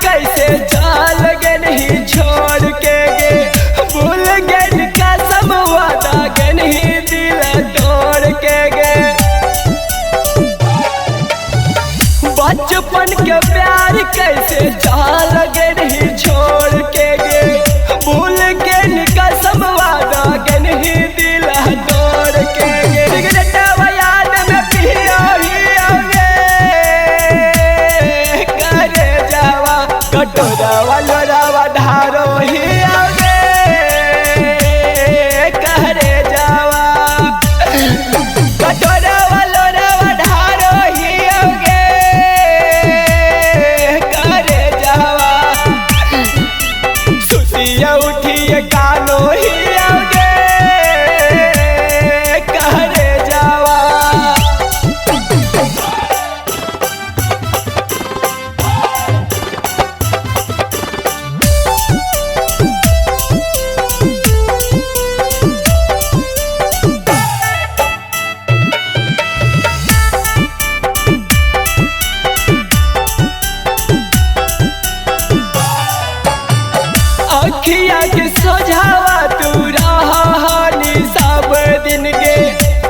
कैसे चाल गे नहीं छोड़ के गे भूल गए कसम वादा गे नहीं दिल तोड़ के गे बचपन के प्यार कैसे चाल गे नहीं छोड़ के गे भूल गए कसम वादा गे नहीं दिल तोड़ के गे सिगरेट याद में पियो ही करे जावा कटोरा वालोरा ढारो ही आगे करे जावा कटोरा वालोरा ढारो ही आगे करे जावा सुतिया उठिए कानो ही आगे करे जावा अखिया के सोझावा तू रहानी सब दिन गे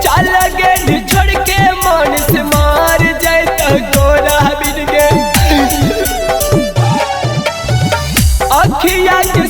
चल गे छोड़ के मन से मार जाए तो गोरा बिन गे अखिया के